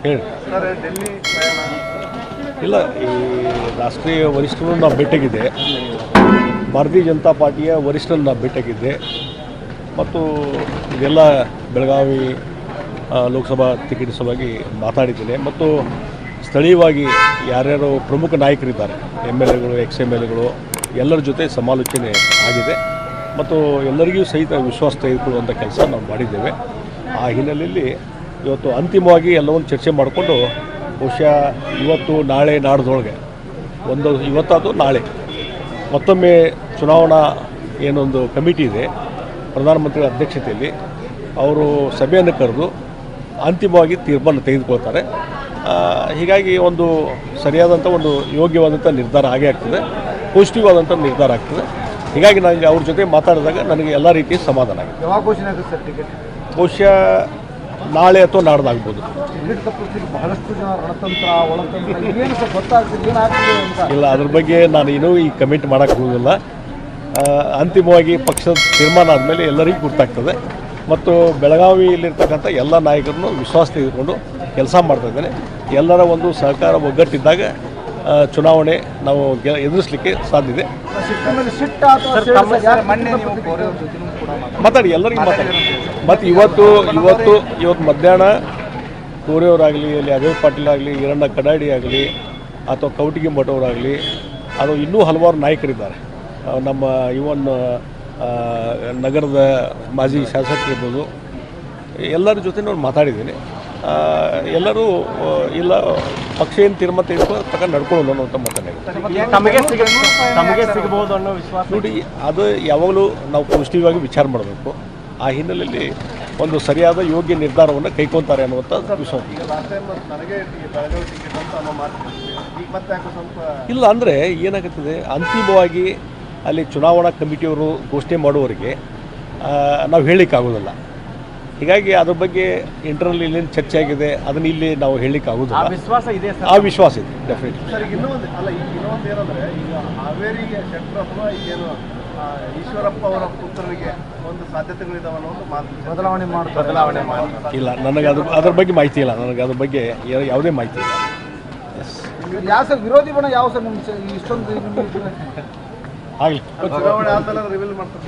ಹೇಳಿ ಇಲ್ಲ, ಈ ರಾಷ್ಟ್ರೀಯ ವರಿಷ್ಠರು ನಾವು ಭೇಟಿಯಾಗಿದ್ದೆ, ಭಾರತೀಯ ಜನತಾ ಪಾರ್ಟಿಯ ವರಿಷ್ಠರನ್ನು ನಾವು ಭೇಟಿಯಾಗಿದ್ದೆ ಮತ್ತು ಇದೆಲ್ಲ ಬೆಳಗಾವಿ ಲೋಕಸಭಾ ಟಿಕೆಟ್ ಸಲುವಾಗಿ ಮಾತಾಡಿದ್ದೇನೆ ಮತ್ತು ಸ್ಥಳೀಯವಾಗಿ ಯಾರ್ಯಾರು ಪ್ರಮುಖ ನಾಯಕರಿದ್ದಾರೆ, MLAಗಳು, XMLAಗಳು ಎಲ್ಲರ ಜೊತೆ ಸಮಾಲೋಚನೆ ಆಗಿದೆ ಮತ್ತು ಎಲ್ಲರಿಗೂ ಸಹಿತ ವಿಶ್ವಾಸ ತೆಗೆದುಕೊಳ್ಳುವಂಥ ಕೆಲಸ ನಾವು ಮಾಡಿದ್ದೇವೆ. ಆ ಹಿನ್ನೆಲೆಯಲ್ಲಿ ಇವತ್ತು ಅಂತಿಮವಾಗಿ ಎಲ್ಲವನ್ನು ಚರ್ಚೆ ಮಾಡಿಕೊಂಡು ಬಹುಶಃ ಇವತ್ತು ನಾಳೆ ನಾಡ್ದೊಳಗೆ ಇವತ್ತಾದರೂ ನಾಳೆ ಮತ್ತೊಮ್ಮೆ ಚುನಾವಣಾ ಏನೊಂದು ಕಮಿಟಿ ಇದೆ ಪ್ರಧಾನಮಂತ್ರಿ ಅಧ್ಯಕ್ಷತೆಯಲ್ಲಿ, ಅವರು ಸಭೆಯನ್ನು ಕರೆದು ಅಂತಿಮವಾಗಿ ತೀರ್ಮಾನ ತೆಗೆದುಕೊಳ್ತಾರೆ. ಹೀಗಾಗಿ ಒಂದು ಸರಿಯಾದಂಥ ಒಂದು ಯೋಗ್ಯವಾದಂಥ ನಿರ್ಧಾರ ಆಗೇ ಆಗ್ತದೆ, ಪಾಸಿಟಿವ್ ಆದಂಥ ನಿರ್ಧಾರ ಆಗ್ತದೆ. ಹೀಗಾಗಿ ನನಗೆ ಅವ್ರ ಜೊತೆ ಮಾತಾಡಿದಾಗ ನನಗೆ ಎಲ್ಲ ರೀತಿಯ ಸಮಾಧಾನ ಆಗಿದೆ. ಯಾವಾಗ ಘೋಷಣೆ ಆಗುತ್ತೆ ಸರ್ ಟಿಕೆಟ್? ಬಹುಶಃ ನಾಳೆ ಅಥವಾ ನಾಡ್ದಾಗ್ಬೋದು. ಟಿಕೆಟ್ ತಪ್ಪಿಸ್ಲಿಕ್ಕೆ ಬಹಳಷ್ಟು ಜನ ರಣತಂತ್ರ ಒಳತಂತ್ರ ಏನು ಸರ್ ಗೊತ್ತಾಗ್ತದೆ, ಏನಾಗ್ತದೆ ಅಂತ ಇಲ್ಲ, ಅದ್ರ ಬಗ್ಗೆ ನಾನು ಇನ್ನೂ ಈ ಕಮೆಂಟ್ ಮಾಡೋಕ್ಕೆ ಹೋಗೋದಿಲ್ಲ. ಅಂತಿಮವಾಗಿ ಪಕ್ಷದ ತೀರ್ಮಾನ ಆದಮೇಲೆ ಎಲ್ಲರಿಗೂ ಗೊತ್ತಾಗ್ತದೆ ಮತ್ತು ಬೆಳಗಾವಿಯಲ್ಲಿರ್ತಕ್ಕಂಥ ಎಲ್ಲ ನಾಯಕರನ್ನು ವಿಶ್ವಾಸ ತೆಗೆದುಕೊಂಡು ಕೆಲಸ ಮಾಡ್ತಾಯಿದ್ದೇನೆ. ಎಲ್ಲರ ಒಂದು ಸಹಕಾರ ಒಗ್ಗಟ್ಟಿದ್ದಾಗ ಚುನಾವಣೆ ನಾವು ಎದುರಿಸಲಿಕ್ಕೆ ಸಾಧ್ಯತೆ. ಮಾತಾಡಿ, ಎಲ್ಲರಿಗೂ ಮಾತಾಡಿ. ಮತ್ತು ಇವತ್ತು ಮಧ್ಯಾಹ್ನ ಕೋರೆಯವರಾಗಲಿ, ಅಲ್ಲಿ ಅಜಯ್ ಪಾಟೀಲ್ ಆಗಲಿ, ಈರಣ್ಣ ಕಡಾಡಿ ಆಗಲಿ ಅಥವಾ ಕವಟಗಿ ಮಠವರಾಗಲಿ, ಅದು ಇನ್ನೂ ಹಲವಾರು ನಾಯಕರಿದ್ದಾರೆ. ನಮ್ಮ ಇವನ್ ನಗರದ ಮಾಜಿ ಶಾಸಕರಿರ್ಬೋದು, ಎಲ್ಲರ ಜೊತೆ ನಾನು ಮಾತಾಡಿದ್ದೀನಿ. ಎಲ್ಲರೂ ಇಲ್ಲ, ಪಕ್ಷ ಏನು ತೀರ್ಮಾನ ತೆಗೆದುಕೊಂಡು ನಡ್ಕೊಳ್ಳೋಣ ಅನ್ನೋಂಥ ಮಾತನಾಡಿ. ನೋಡಿ, ಅದು ಯಾವಾಗಲೂ ನಾವು ಪಾಸಿಟಿವ್ ಆಗಿ ವಿಚಾರ ಮಾಡಬೇಕು. ಆ ಹಿನ್ನೆಲೆಯಲ್ಲಿ ಒಂದು ಸರಿಯಾದ ಯೋಗ್ಯ ನಿರ್ಧಾರವನ್ನು ಕೈಗೊಳ್ತಾರೆ ಅನ್ನುವಂಥ ವಿಶ್ವಾಸ ಇಲ್ಲ. ಅಂದರೆ ಏನಾಗುತ್ತದೆ, ಅಂತಿಮವಾಗಿ ಅಲ್ಲಿ ಚುನಾವಣಾ ಕಮಿಟಿಯವರು ಘೋಷಣೆ ಮಾಡುವವರಿಗೆ ನಾವು ಹೇಳಲಿಕ್ಕಾಗೋದಿಲ್ಲ. ಹೀಗಾಗಿ ಅದ್ರ ಬಗ್ಗೆ ಇಂಟರ್ನಲ್ ಇಲ್ಲೇನು ಚರ್ಚೆ ಆಗಿದೆ ಅದನ್ನು ಇಲ್ಲಿ ನಾವು ಹೇಳಲಿಕ್ಕೆ ಆಗೋದಿಲ್ಲ. ಆ ವಿಶ್ವಾಸ ಇದೆ ಡೆಫಿನೆಟ್ಲಿ. ಸರ್, ಇನ್ನೊಂದು ಏನಂದರೆ, ಈಗ ಹಾವೇರಿಗೆ ಶೆಟ್ಟರ್ ಅಥವಾ ಈಗೇನು ಈಶ್ವರಪ್ಪ ಅವರ ಪುತ್ರರಿಗೆ ಒಂದು ಸಾಧ್ಯತೆಗಳಿದಾವೆ ಅನ್ನೋ ಒಂದು ಮಾತು, ಬದಲಾವಣೆ ಮಾಡಿ ಇಲ್ಲ, ನನಗೆ ಅದ್ರ ಬಗ್ಗೆ ಮಾಹಿತಿ ಇಲ್ಲ. ನನಗೆ ಅದ್ರ ಬಗ್ಗೆ ಯಾವುದೇ ಮಾಹಿತಿ ಇಲ್ಲ. ಯಾವ ಸರ್ ವಿರೋಧಿ ಬಣ ಯಾವ ಸರ್ ನಿಮ್ಮ ಇಷ್ಟೊಂದು ಆಗಲಿ, ಚುನಾವಣೆ ಆದಮೇಲೆ ರಿವೀಲ್ ಮಾಡ್ತಾರೆ.